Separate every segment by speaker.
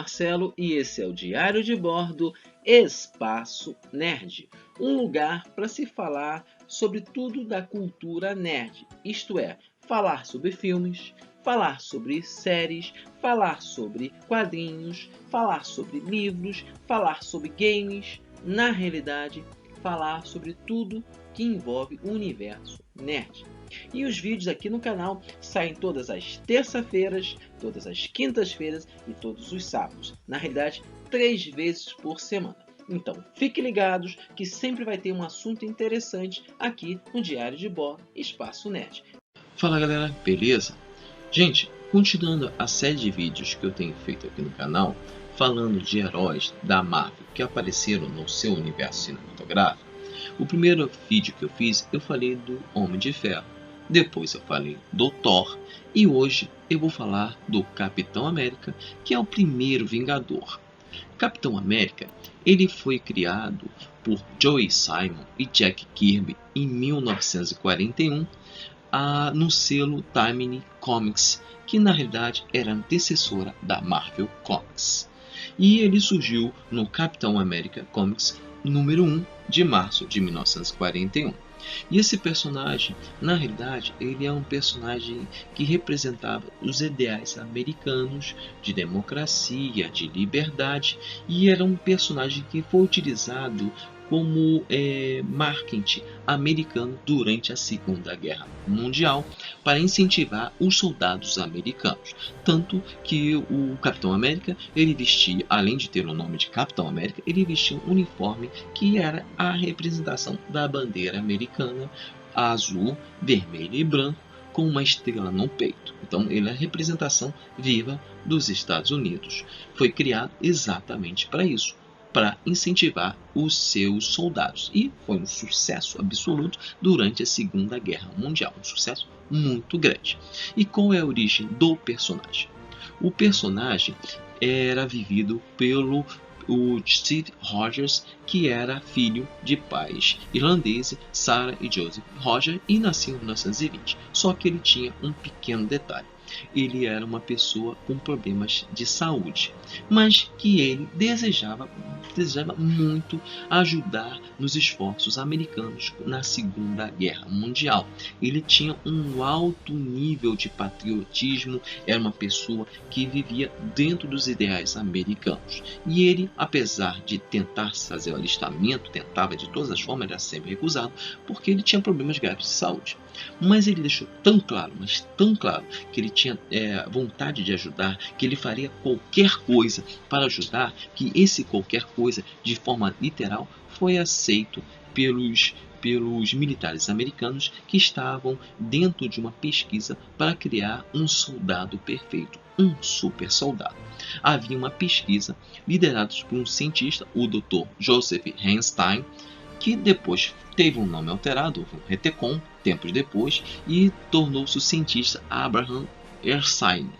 Speaker 1: Marcelo e esse é o Diário de Bordo Espaço Nerd, um lugar para se falar sobre tudo da cultura nerd, isto é, falar sobre filmes, falar sobre séries, falar sobre quadrinhos, falar sobre livros, falar sobre games, na realidade, falar sobre tudo que envolve o universo nerd. E os vídeos aqui no canal saem todas as terças-feiras, todas as quintas-feiras e todos os sábados. Na realidade, 3 vezes por semana. Então, fiquem ligados que sempre vai ter um assunto interessante aqui no Diário de Bordo Espaço Nerd.
Speaker 2: Fala galera, beleza? Gente, continuando a série de vídeos que eu tenho feito aqui no canal, falando de heróis da Marvel que apareceram no seu universo cinematográfico, o primeiro vídeo que eu fiz, eu falei do Homem de Ferro. Depois eu falei do Thor e hoje eu vou falar do Capitão América, que é o primeiro Vingador. Capitão América, ele foi criado por Joe Simon e Jack Kirby em 1941 no selo Timely Comics, que na realidade era antecessora da Marvel Comics. E ele surgiu no Capitão América Comics número 1 de março de 1941. E esse personagem, na realidade, ele é um personagem que representava os ideais americanos de democracia, de liberdade, e era um personagem que foi utilizado como marketing americano durante a Segunda Guerra Mundial para incentivar os soldados americanos. Tanto que o Capitão América, ele vestia, além de ter o nome de Capitão América, ele vestia um uniforme que era a representação da bandeira americana, azul, vermelho e branco, com uma estrela no peito. Então ele é a representação viva dos Estados Unidos. Foi criado exatamente para isso, para incentivar os seus soldados. E foi um sucesso absoluto durante a Segunda Guerra Mundial. Um sucesso muito grande. E qual é a origem do personagem? O personagem era vivido pelo Steve Rogers, que era filho de pais irlandeses, Sarah e Joseph Rogers, e nasceu em 1920. Só que ele tinha um pequeno detalhe. Ele era uma pessoa com problemas de saúde, mas que ele desejava muito ajudar nos esforços americanos na Segunda Guerra Mundial. Ele tinha um alto nível de patriotismo, era uma pessoa que vivia dentro dos ideais americanos. E ele, apesar de tentar fazer o alistamento, tentava de todas as formas, era sempre recusado, porque ele tinha problemas graves de saúde. Mas ele deixou tão claro, mas tão claro, que ele tinha vontade de ajudar, que ele faria qualquer coisa para ajudar, que esse qualquer coisa, de forma literal, foi aceito pelos militares americanos que estavam dentro de uma pesquisa para criar um soldado perfeito, um super soldado. Havia uma pesquisa liderada por um cientista, o Dr. Joseph Einstein, que depois teve um nome alterado, um retcon, tempos depois, e tornou-se o cientista Abraham Erskine,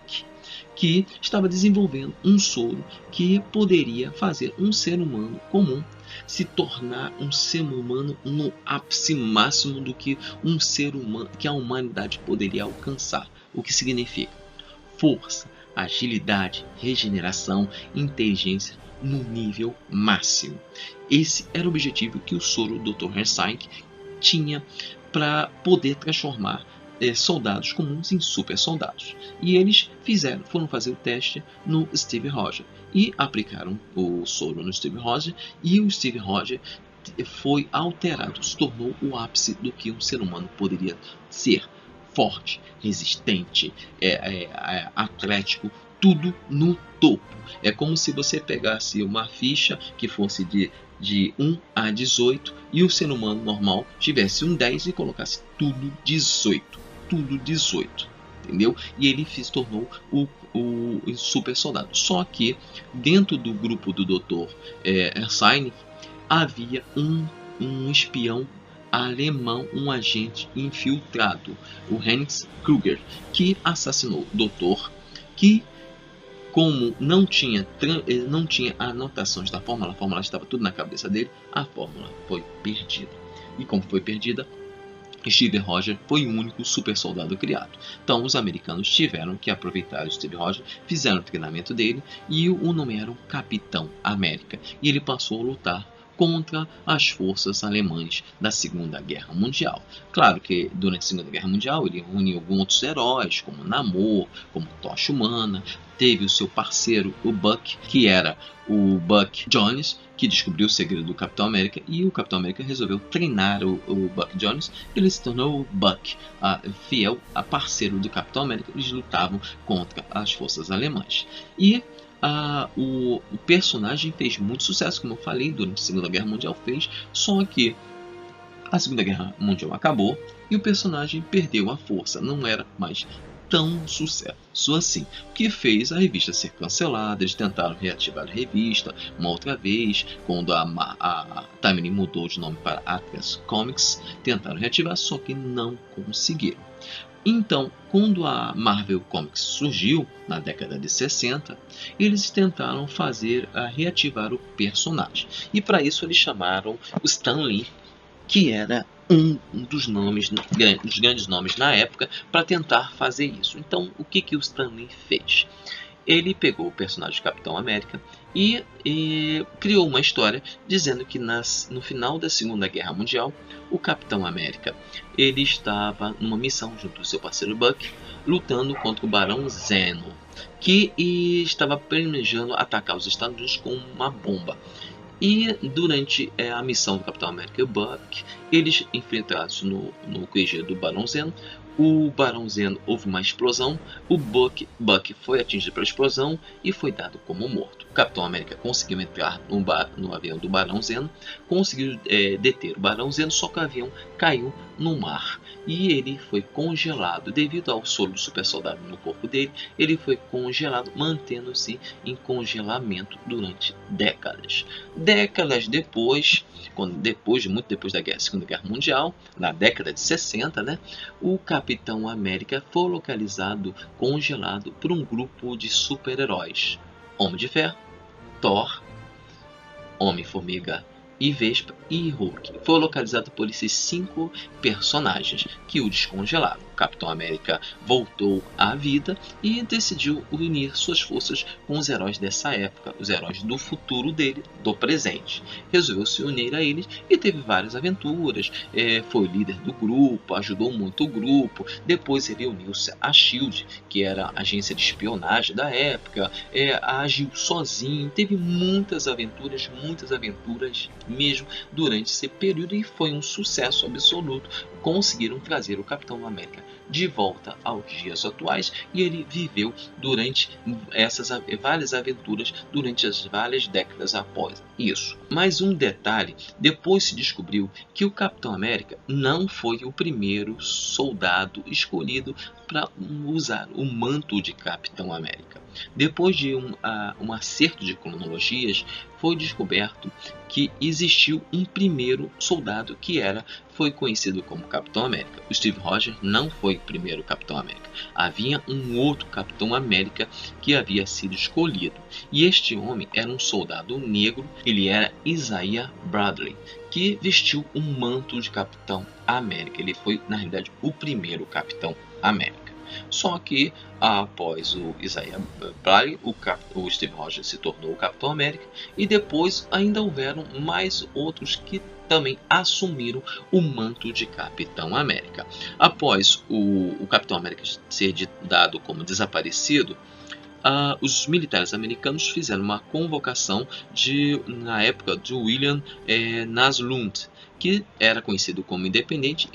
Speaker 2: que estava desenvolvendo um soro que poderia fazer um ser humano comum se tornar um ser humano no ápice máximo do que um ser humano que a humanidade poderia alcançar. O que significa força, agilidade, regeneração, inteligência no nível máximo. Esse era o objetivo que o soro Dr. Erskine tinha para poder transformar soldados comuns em super soldados. E eles foram fazer o teste no Steve Rogers e aplicaram o soro no Steve Rogers, e o Steve Rogers foi alterado, se tornou o ápice do que um ser humano poderia ser: forte, resistente, atlético, tudo no topo. É como se você pegasse uma ficha que fosse de 1 a 18 e o ser humano normal tivesse um 10 e colocasse tudo 18. Tudo 18. Entendeu? E ele se tornou o super soldado. Só que dentro do grupo do Dr. Erskine havia um espião alemão, um agente infiltrado, o Heinz Krüger, que assassinou o doutor, que, como não tinha anotações da fórmula, a fórmula estava tudo na cabeça dele, a fórmula foi perdida. E como foi perdida, Steve Rogers foi o único super soldado criado. Então os americanos tiveram que aproveitar o Steve Rogers, fizeram o treinamento dele e o nomearam Capitão América. E ele passou a lutar contra as forças alemãs da Segunda Guerra Mundial. Claro que durante a Segunda Guerra Mundial ele uniu alguns outros heróis, como Namor, como Tocha Humana. Teve o seu parceiro, o Buck, que era o Buck Jones, que descobriu o segredo do Capitão América, e o Capitão América resolveu treinar o Buck Jones. Ele se tornou o Buck, fiel a parceiro do Capitão América. Eles lutavam contra as forças alemãs. E o personagem fez muito sucesso, como eu falei, durante a Segunda Guerra Mundial fez, só que a Segunda Guerra Mundial acabou e o personagem perdeu a força, não era mais tão sucesso assim, o que fez a revista ser cancelada. Eles tentaram reativar a revista uma outra vez, quando a Timely mudou de nome para Atlas Comics, tentaram reativar, só que não conseguiram. Então, quando a Marvel Comics surgiu, na década de 60, eles tentaram reativar o personagem. E para isso eles chamaram o Stan Lee, que era um dos grandes nomes na época, para tentar fazer isso. Então, o que o Stan Lee fez? Ele pegou o personagem de Capitão América e criou uma história dizendo que no final da Segunda Guerra Mundial, o Capitão América ele estava numa missão junto ao seu parceiro Buck, lutando contra o Barão Zemo, que estava planejando atacar os Estados Unidos com uma bomba. E durante a missão do Capitão América e o Buck, eles infiltraram-se no QG do Barão Zemo. O Barão Zemo houve uma explosão, o Buck foi atingido pela explosão e foi dado como morto. O Capitão América conseguiu entrar no avião do Barão Zemo, conseguiu deter o Barão Zemo, só que o avião caiu no mar e ele foi congelado. Devido ao soro do super soldado no corpo dele, ele foi congelado, mantendo-se em congelamento durante décadas. Décadas depois, muito depois da Segunda Guerra Mundial, na década de 60, o Capitão América foi localizado congelado por um grupo de super-heróis: Homem de Ferro, Thor, Homem-Formiga e Vespa e Hulk. Foi localizado por esses 5 personagens que o descongelaram. O Capitão América voltou à vida e decidiu unir suas forças com os heróis dessa época, os heróis do futuro dele, do presente. Resolveu se unir a eles e teve várias aventuras. Foi líder do grupo, ajudou muito o grupo. Depois ele uniu-se à SHIELD, que era a agência de espionagem da época. Agiu sozinho, teve muitas aventuras mesmo durante esse período, e foi um sucesso absoluto. Conseguiram trazer o Capitão América de volta aos dias atuais e ele viveu durante essas várias aventuras durante as várias décadas após isso. Mais um detalhe: depois se descobriu que o Capitão América não foi o primeiro soldado escolhido para usar o manto de Capitão América. Depois de um acerto de cronologias, foi descoberto que existiu um primeiro soldado que foi conhecido como Capitão América. O Steve Rogers não foi o primeiro Capitão América. Havia um outro Capitão América que havia sido escolhido. E este homem era um soldado negro. Ele era Isaiah Bradley, que vestiu um manto de Capitão América. Ele foi, na realidade, o primeiro Capitão América. Só que após o Isaiah Bradley, o Steve Rogers se tornou o Capitão América, e depois ainda houveram mais outros que também assumiram o manto de Capitão América. Após o Capitão América ser dado como desaparecido, os militares americanos fizeram uma convocação na época de William Naslund, que era conhecido como independente,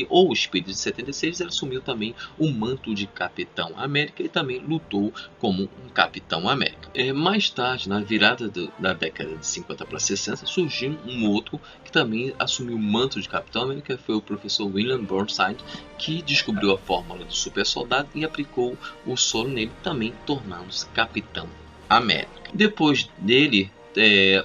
Speaker 2: ou o Espírito de 76, ele assumiu também o manto de Capitão América e também lutou como um Capitão América. Mais tarde, na virada da década de 50 para 60, surgiu um outro que também assumiu o manto de Capitão América, foi o professor William Burnside, que descobriu a fórmula do super soldado e aplicou o soro nele, também tornando-se Capitão América. Depois dele,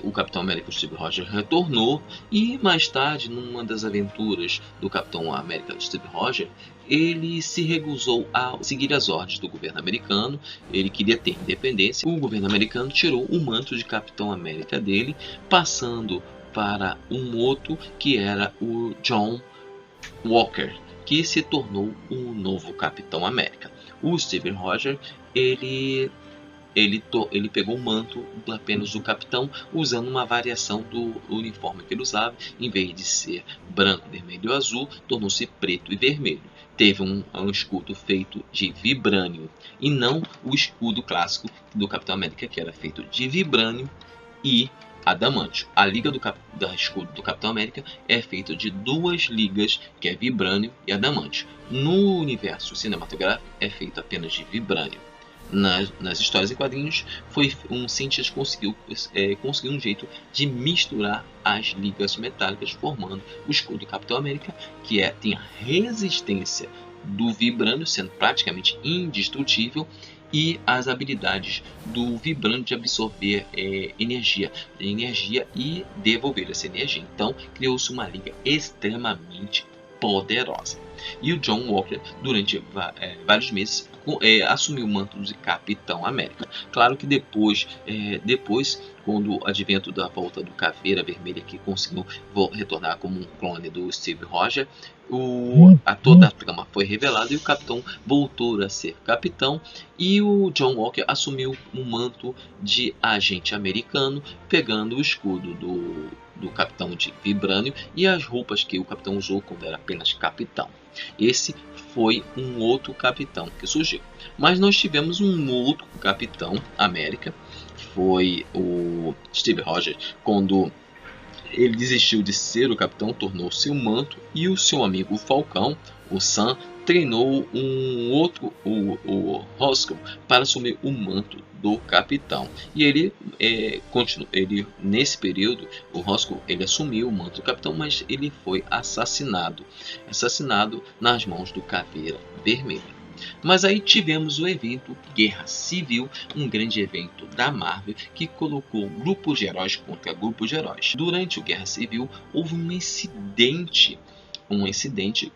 Speaker 2: o Capitão América, Steve Rogers, retornou, e mais tarde, numa das aventuras do Capitão América, Steve Rogers, ele se recusou a seguir as ordens do governo americano. Ele queria ter independência. O governo americano tirou o manto de Capitão América dele, passando para um outro que era o John Walker, que se tornou o novo Capitão América. O Steve Rogers, ele pegou o manto apenas do capitão, usando uma variação do uniforme que ele usava. Em vez de ser branco, vermelho e azul, tornou-se preto e vermelho. Teve um escudo feito de vibrânio, e não o escudo clássico do Capitão América, que era feito de vibrânio e adamantio. A liga do escudo do Capitão América é feita de duas ligas, que é vibrânio e adamantio. No universo cinematográfico é feito apenas de vibrânio. Nas histórias em quadrinhos, um cientista conseguiu um jeito de misturar as ligas metálicas, formando o escudo do Capitão América, que tem a resistência do vibrânio, sendo praticamente indestrutível, e as habilidades do vibrânio de absorver energia e devolver essa energia. Então, criou-se uma liga extremamente poderosa. E o John Walker, durante vários meses, assumiu o manto de Capitão América. Claro que depois, quando o advento da volta do Caveira Vermelha, que conseguiu retornar como um clone do Steve Rogers, toda a trama foi revelada e o Capitão voltou a ser Capitão, e o John Walker assumiu o manto de agente americano, pegando o escudo do Capitão de vibrânio e as roupas que o Capitão usou quando era apenas Capitão. Esse foi um outro Capitão que surgiu. Mas nós tivemos um outro Capitão América, foi o Steve Rogers. Quando ele desistiu de ser o Capitão, tornou-se o manto, e o seu amigo Falcão, o Sam, treinou o Roscoe para assumir o manto do Capitão. E ele nesse período, o Roscoe assumiu o manto do Capitão, mas ele foi assassinado nas mãos do Caveira Vermelha. Mas aí tivemos o evento Guerra Civil, um grande evento da Marvel que colocou grupos de heróis contra grupos de heróis. Durante o Guerra Civil houve um incidente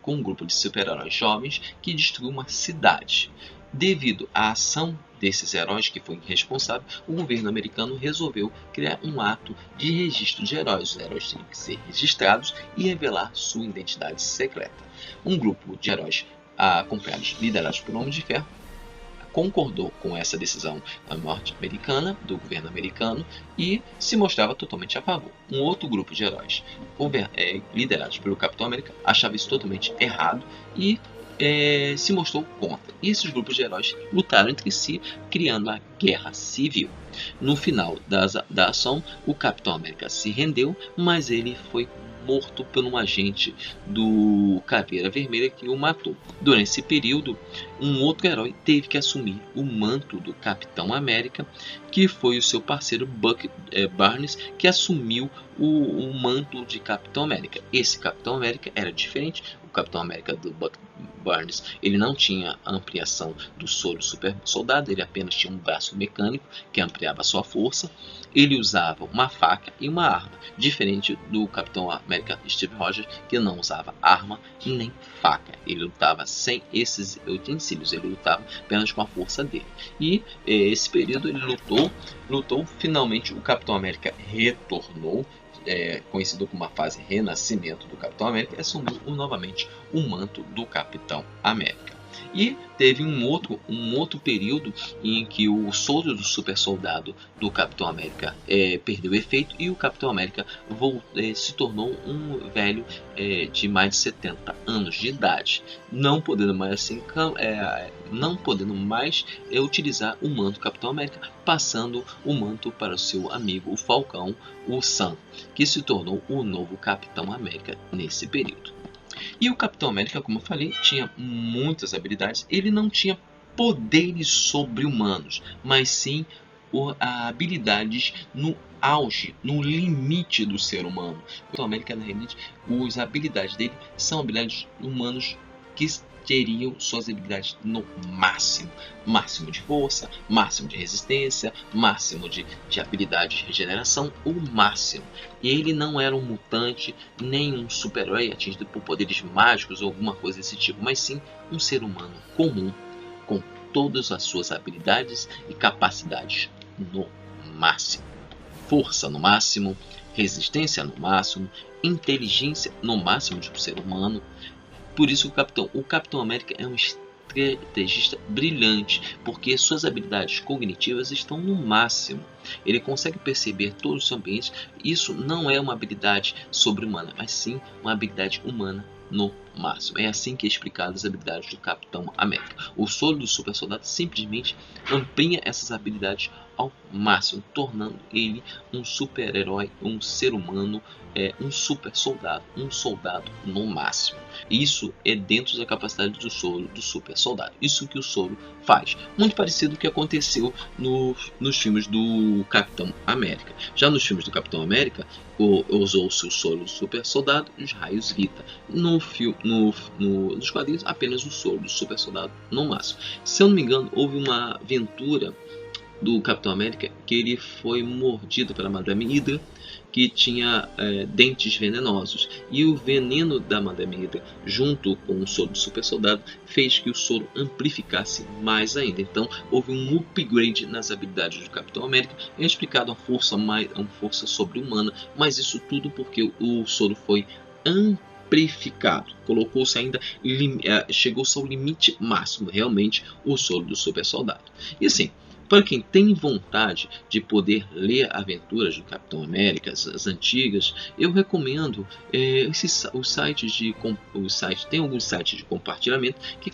Speaker 2: com um grupo de super-heróis jovens que destruiu uma cidade. Devido à ação desses heróis, que foi irresponsável, o governo americano resolveu criar um ato de registro de heróis. Os heróis tinham que ser registrados e revelar sua identidade secreta. Um grupo de heróis acompanhados, liderados por Homem de Ferro, concordou com essa decisão norte-americana, do governo americano, e se mostrava totalmente a favor. Um outro grupo de heróis, liderados pelo Capitão América, achava isso totalmente errado e se mostrou contra. E esses grupos de heróis lutaram entre si, criando a Guerra Civil. No final da ação, o Capitão América se rendeu, mas ele foi morto por um agente do Caveira Vermelha que o matou. Durante esse período, um outro herói teve que assumir o manto do Capitão América, que foi o seu parceiro Buck Barnes, que assumiu o manto de Capitão América. Esse Capitão América era diferente. O Capitão América do Buck Barnes, ele não tinha a ampliação do soro super soldado, ele apenas tinha um braço mecânico que ampliava a sua força. Ele usava uma faca e uma arma, diferente do Capitão América Steve Rogers, que não usava arma nem faca. Ele lutava sem esses utensílios, ele lutava apenas com a força dele. E esse período ele lutou, finalmente o Capitão América retornou, conhecido como uma fase renascimento do Capitão América, e assumiu novamente o manto do Capitão América. E teve um outro período em que o soro do super soldado do Capitão América perdeu efeito, e o Capitão América se tornou um velho de mais de 70 anos de idade, não podendo mais utilizar o manto do Capitão América, passando o manto para o seu amigo o Falcão, o Sam, que se tornou o novo Capitão América nesse período. E o Capitão América, como eu falei, tinha muitas habilidades. Ele não tinha poderes sobre-humanos, mas sim habilidades no auge, no limite do ser humano. O Capitão América, na realidade, as habilidades dele são habilidades humanos que teriam suas habilidades no máximo. Máximo de força, máximo de resistência, máximo de habilidade de regeneração, o máximo. E ele não era um mutante, nem um super-herói atingido por poderes mágicos ou alguma coisa desse tipo, mas sim um ser humano comum, com todas as suas habilidades e capacidades no máximo. Força no máximo, resistência no máximo, inteligência no máximo de um ser humano, Por isso o Capitão América é um estrategista brilhante, porque suas habilidades cognitivas estão no máximo. Ele consegue perceber todos os ambientes. Isso não é uma habilidade sobre-humana, mas sim uma habilidade humana no máximo. É assim que é explicado as habilidades do Capitão América. O soro do super soldado simplesmente amplia essas habilidades ao máximo, tornando ele um super-herói, um ser humano, um super soldado, um soldado no máximo. Isso é dentro da capacidade do soro do super soldado. Isso que o soro faz. Muito parecido com o que aconteceu nos filmes do Capitão América. Já nos filmes do Capitão América, usou-se o soro do super soldado e os raios Vita. Nos quadrinhos, apenas o soro do super soldado no máximo. Se eu não me engano, houve uma aventura do Capitão América que ele foi mordido pela Madame Hydra, que tinha dentes venenosos, e o veneno da Madame Hydra junto com o soro do super soldado fez que o soro amplificasse mais ainda. Então houve um upgrade nas habilidades do Capitão América. É explicado uma força sobre-humana, mas isso tudo porque o soro foi amplificado, colocou-se ainda, chegou-se ao limite máximo realmente o soro do super soldado. E assim, para quem tem vontade de poder ler aventuras do Capitão América, as antigas, eu recomendo os sites tem alguns sites de compartilhamento que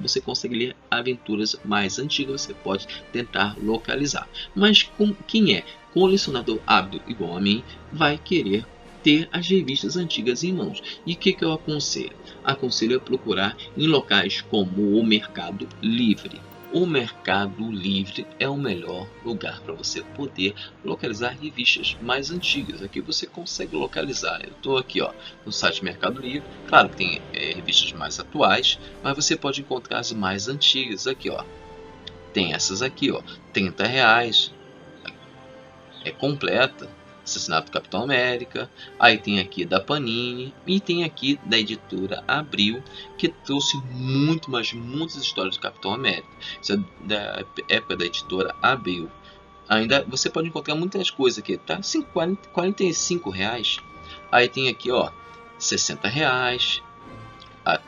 Speaker 2: você consegue ler aventuras mais antigas, você pode tentar localizar. Mas quem é colecionador ávido igual a mim vai querer ter as revistas antigas em mãos. E o que eu aconselho? Aconselho a procurar em locais como o Mercado Livre. O Mercado Livre é o melhor lugar para você poder localizar revistas mais antigas. Aqui você consegue localizar. Eu estou aqui no site Mercado Livre. Claro que tem revistas mais atuais, mas você pode encontrar as mais antigas. Aqui, tem essas aqui, R$30. É completa. Assassinato do Capitão América. Aí tem aqui da Panini e tem aqui da editora Abril, que trouxe muitas histórias do Capitão América. Isso é da época da editora Abril. Ainda você pode encontrar muitas coisas aqui, tá? R$45. Aí tem aqui, R$60.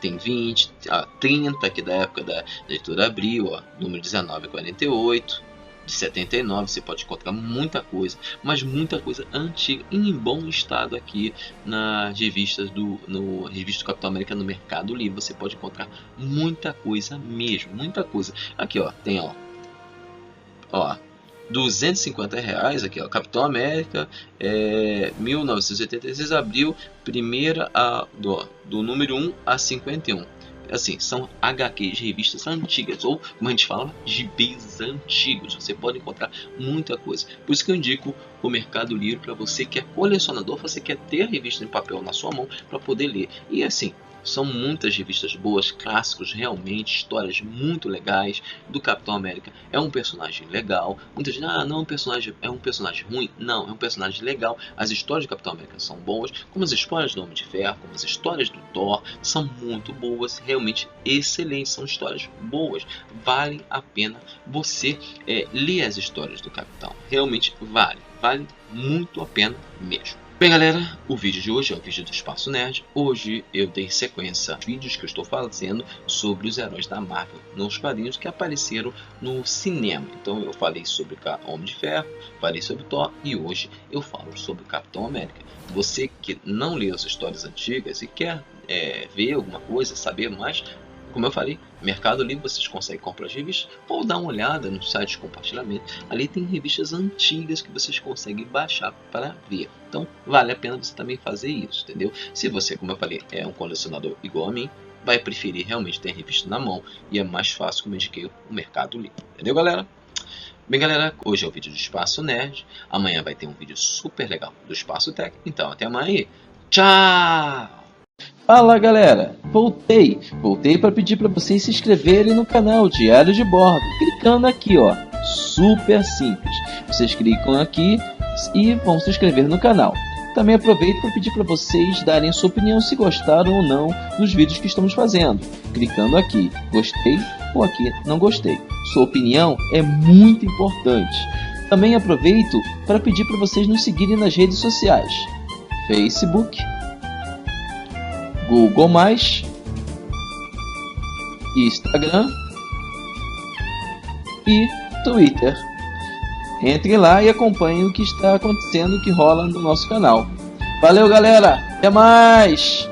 Speaker 2: Tem 20, 30 aqui da época da editora Abril, número 1948. De 79, você pode encontrar muita coisa, mas muita coisa antiga em bom estado aqui nas revistas no revista do Capitão América no Mercado Livre. Você pode encontrar muita coisa mesmo, muita coisa. Aqui tem R$250 aqui, Capitão América, 1986, Abril, primeira do número 1 a 51. Assim, são HQs, revistas antigas, ou como a gente fala, gibis antigos. Você pode encontrar muita coisa. Por isso que eu indico o Mercado Livre para você que é colecionador, você quer ter a revista em papel na sua mão para poder ler. E assim, são muitas revistas boas, clássicos, realmente, histórias muito legais do Capitão América. É um personagem legal. Muita gente, não, é um personagem ruim. Não, é um personagem legal. As histórias do Capitão América são boas, como as histórias do Homem de Ferro, como as histórias do Thor, são muito boas, realmente excelentes, são histórias boas. Vale a pena você ler as histórias do Capitão. Realmente vale muito a pena mesmo. Bem, galera, o vídeo de hoje é o vídeo do Espaço Nerd. Hoje eu dei sequência aos vídeos que eu estou fazendo sobre os heróis da Marvel nos quadrinhos que apareceram no cinema. Então eu falei sobre o Homem de Ferro, falei sobre Thor e hoje eu falo sobre o Capitão América. Você que não leu as histórias antigas e quer ver alguma coisa, saber mais, como eu falei, Mercado Livre, vocês conseguem comprar as revistas ou dar uma olhada no site de compartilhamento. Ali tem revistas antigas que vocês conseguem baixar para ver. Então vale a pena você também fazer isso, entendeu? Se você, como eu falei, é um colecionador igual a mim, vai preferir realmente ter a revista na mão e é mais fácil, como eu indiquei, o Mercado Livre. Entendeu, galera? Bem, galera, hoje é o vídeo do Espaço Nerd. Amanhã vai ter um vídeo super legal do Espaço Tech. Então até amanhã. Tchau!
Speaker 3: Fala, galera, voltei para pedir para vocês se inscreverem no canal Diário de Bordo, clicando aqui, super simples. Vocês clicam aqui e vão se inscrever no canal. Também aproveito para pedir para vocês darem sua opinião se gostaram ou não dos vídeos que estamos fazendo, clicando aqui gostei ou aqui não gostei. Sua opinião é muito importante. Também aproveito para pedir para vocês nos seguirem nas redes sociais: Facebook, Google+, Instagram e Twitter. Entre lá e acompanhe o que está acontecendo, o que rola no nosso canal. Valeu, galera! Até mais!